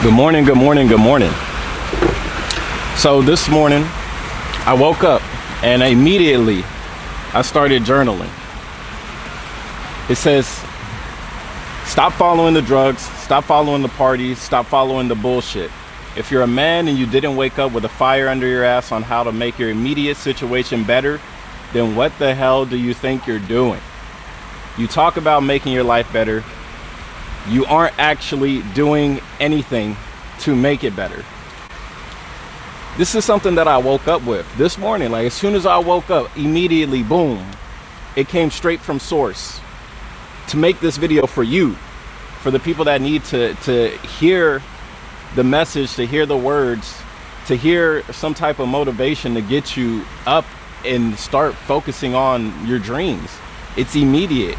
Good morning, good morning, good morning. So this morning I woke up and immediately I started journaling. It says, stop following the drugs, stop following the parties, stop following the bullshit. If you're a man and you didn't wake up with a fire under your ass on how to make your immediate situation better, then what the hell do you think you're doing? You talk about making your life better. You aren't actually doing anything to make it better. This is something that I woke up with this morning. Like, as soon as I woke up, immediately, boom, it came straight from source to make this video for you, for the people that need to hear the message, to hear the words, to hear some type of motivation to get you up and start focusing on your dreams. It's immediate.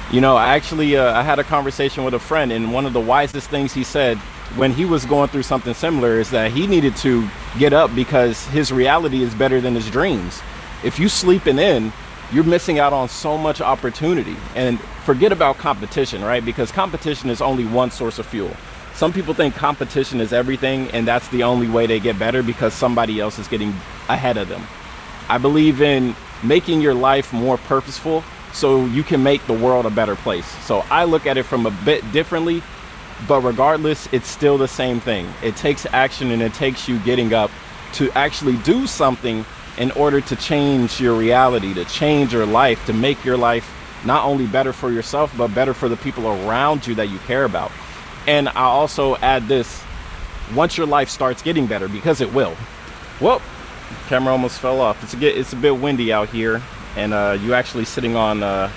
You know, I had a conversation with a friend, and one of the wisest things he said when he was going through something similar is that he needed to get up because his reality is better than his dreams. If you sleeping in, you're missing out on so much opportunity. And forget about competition, right? Because competition is only one source of fuel. Some people think competition is everything, and that's the only way they get better because somebody else is getting ahead of them. I believe in making your life more purposeful so you can make the world a better place. So I look at it from a bit differently, but regardless, it's still the same thing. It takes action, and it takes you getting up to actually do something in order to change your reality, to change your life, to make your life not only better for yourself, but better for the people around you that you care about. And I also add this, once your life starts getting better, because it will. Whoop, camera almost fell off. It's a bit windy out here, and you actually sitting on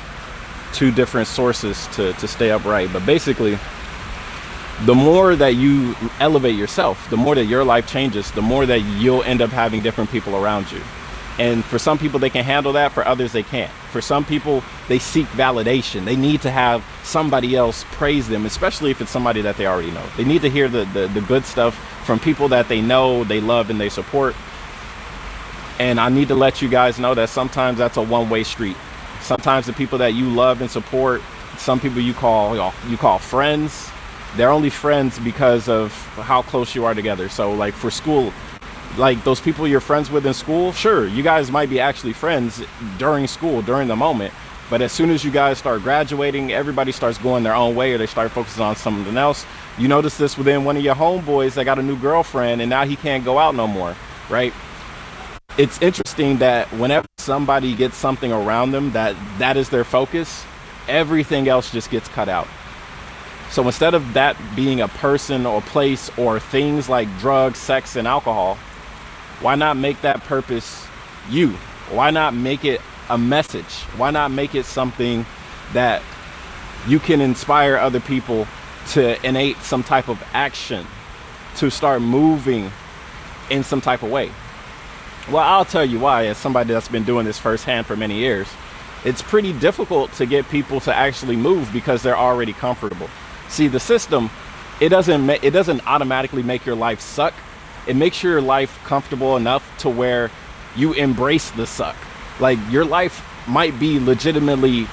two different sources to stay upright. But basically, the more that you elevate yourself, the more that your life changes, the more that you'll end up having different people around you. And for some people, they can handle that. For others, they can't. For some people, they seek validation. They need to have somebody else praise them, especially if it's somebody that they already know. They need to hear the good stuff from people that they know, they love, and they support. And I need to let you guys know that sometimes that's a one-way street. Sometimes the people that you love and support, some people you call friends, they're only friends because of how close you are together. So like for school, like those people you're friends with in school, sure, you guys might be actually friends during school, during the moment. But as soon as you guys start graduating, everybody starts going their own way, or they start focusing on something else. You notice this within one of your homeboys that got a new girlfriend, and now he can't go out no more, right? It's interesting that whenever somebody gets something around them that is their focus, everything else just gets cut out. So instead of that being a person or place or things like drugs, sex, and alcohol, why not make that purpose you? Why not make it a message? Why not make it something that you can inspire other people to innate some type of action, to start moving in some type of way? Well, I'll tell you why, as somebody that's been doing this firsthand for many years. It's pretty difficult to get people to actually move because they're already comfortable. See, the system, it doesn't automatically make your life suck. It makes your life comfortable enough to where you embrace the suck. Like, your life might be legitimately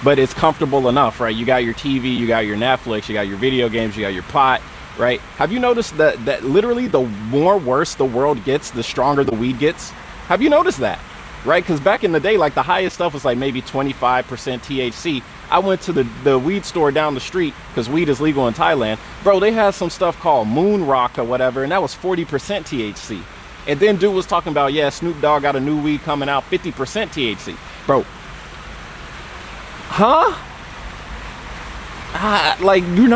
but it's comfortable enough, right? You got your TV, you got your Netflix, you got your video games, you got your pot, right? Have you noticed that literally the more worse the world gets, the stronger the weed gets? Have you noticed that? Right? Because back in the day, like the highest stuff was like maybe 25% THC. I went to the weed store down the street because weed is legal in Thailand. Bro, they had some stuff called Moon Rock or whatever, and that was 40% THC. And then dude was talking about, yeah, Snoop Dogg got a new weed coming out, 50% THC. Bro. Huh? Like, you're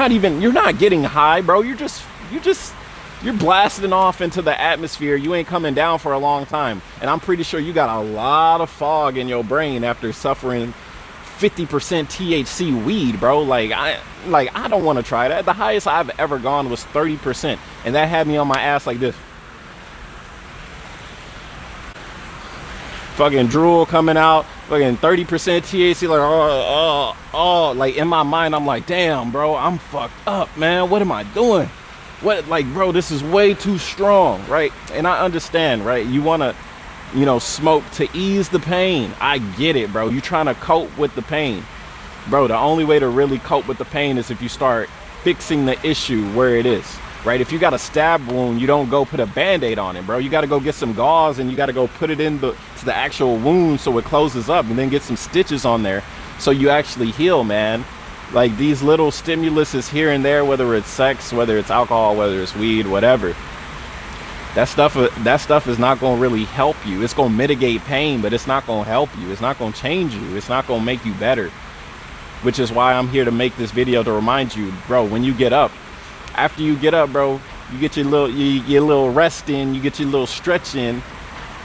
not getting high, bro. You're blasting off into the atmosphere. You ain't coming down for a long time. And I'm pretty sure you got a lot of fog in your brain after suffering 50% THC weed, bro. Like I don't want to try that. The highest I've ever gone was 30%. And that had me on my ass like this. Fucking drool coming out, fucking 30% THC, like, like in my mind, I'm like, damn, bro, I'm fucked up, man. What am I doing? What, like, bro, this is way too strong, right? And I understand, right? You want to, smoke to ease the pain. I get it, bro. You're trying to cope with the pain. Bro, the only way to really cope with the pain is if you start fixing the issue where it is, right? If you got a stab wound, you don't go put a Band-Aid on it, bro. You got to go get some gauze and you got to go put it to the actual wound so it closes up, and then get some stitches on there so you actually heal, man. Like, these little stimuluses here and there, whether it's sex, whether it's alcohol, whether it's weed, whatever, that stuff is not going to really help you. It's going to mitigate pain, but it's not going to help you. It's not going to change you. It's not going to make you better. Which is why I'm here to make this video, to remind you, bro, when you get up, after you get up, bro, you get your little rest in, you get your little stretch in.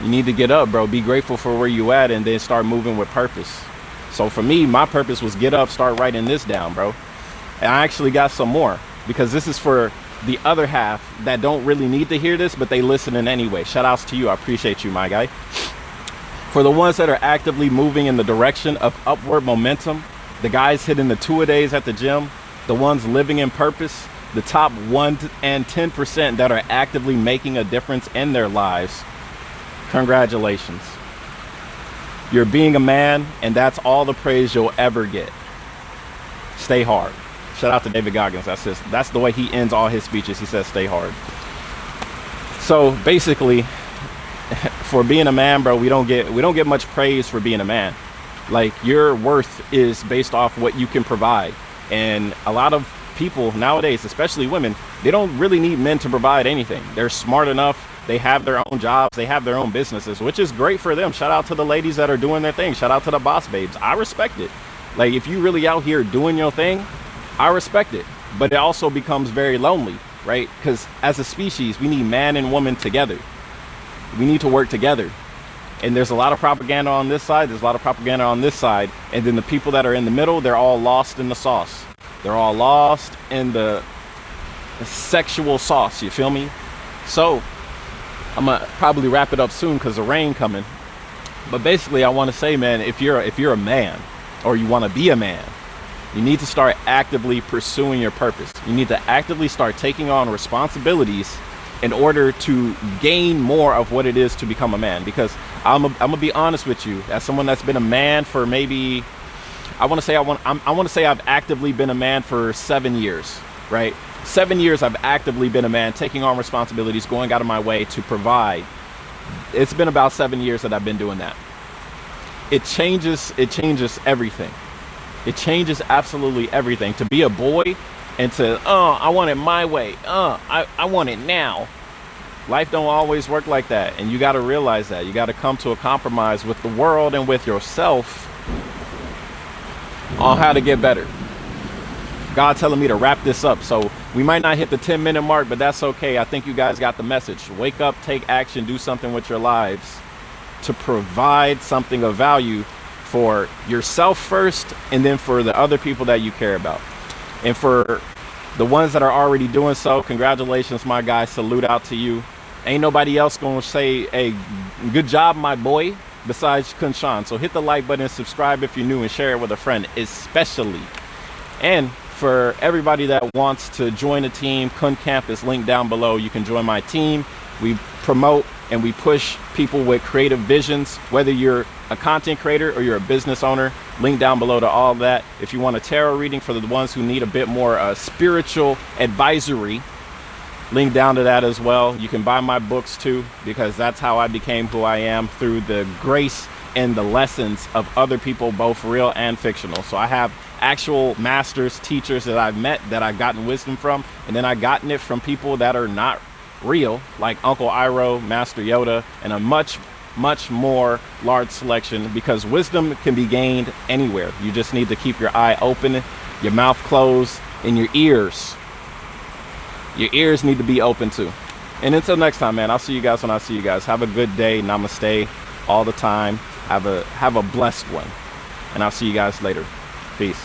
You need to get up, bro. Be grateful for where you at, and then start moving with purpose. So for me, my purpose was get up, start writing this down, bro. And I actually got some more, because this is for the other half that don't really need to hear this, but they listening anyway. Shout outs to you. I appreciate you, my guy. For the ones that are actively moving in the direction of upward momentum, the guys hitting the 2-a-days at the gym, the ones living in purpose, the top 1 and 10% that are actively making a difference in their lives, congratulations. You're being a man, and that's all the praise you'll ever get. Stay hard. Shout out to David Goggins. That's the way he ends all his speeches. He says, stay hard. So basically, for being a man, bro, we don't get much praise for being a man. Like, your worth is based off what you can provide. And a lot of people nowadays, especially women, they don't really need men to provide anything. They're smart enough. They have their own jobs. They have their own businesses, which is great for them. Shout out to the ladies that are doing their thing. Shout out to the boss babes. I respect it. Like, if you really out here doing your thing, I respect it. But it also becomes very lonely, right? Because as a species, we need man and woman together. We need to work together. And there's a lot of propaganda on this side. There's a lot of propaganda on this side. And then the people that are in the middle, they're all lost in the sauce. They're all lost in the sexual sauce. You feel me? So I'm gonna probably wrap it up soon because the rain coming. But basically, I want to say, man, if you're a man, or you want to be a man, you need to start actively pursuing your purpose. You need to actively start taking on responsibilities in order to gain more of what it is to become a man. Because I'm gonna be honest with you, as someone that's been a man for maybe, I want to say I've actively been a man for 7 years, right? 7 years I've actively been a man, taking on responsibilities, going out of my way to provide. It's been about 7 years that I've been doing that. It changes everything. It changes absolutely everything. To be a boy and to, I want it my way. I want it now. Life don't always work like that. And you got to realize that. You got to come to a compromise with the world and with yourself on how to get better. God telling me to wrap this up. So we might not hit the 10-minute mark, but that's okay. I think you guys got the message. Wake up, take action, do something with your lives to provide something of value for yourself first, and then for the other people that you care about. And for the ones that are already doing so, congratulations, my guy. Salute out to you. Ain't nobody else gonna say, hey, good job, my boy, besides KhunShawn. So hit the like button, subscribe if you're new, and share it with a friend, especially. And for everybody that wants to join a team, Khun Camp is linked down below. You can join my team. We promote and we push people with creative visions, whether you're a content creator or you're a business owner. Link down below to all that. If you want a tarot reading for the ones who need a bit more spiritual advisory, link down to that as well. You can buy my books too, because that's how I became who I am, through the grace and the lessons of other people, both real and fictional. So I have actual masters, teachers that I've met, that I've gotten wisdom from, and then I've gotten it from people that are not real, like Uncle Iroh, Master Yoda, and a much more large selection, because wisdom can be gained anywhere. You just need to keep your eye open, your mouth closed, and your ears need to be open too. And until next time, man, I'll see you guys when I see you guys. Have a good day. Namaste all the time. Have a blessed one, and I'll see you guys later. Peace.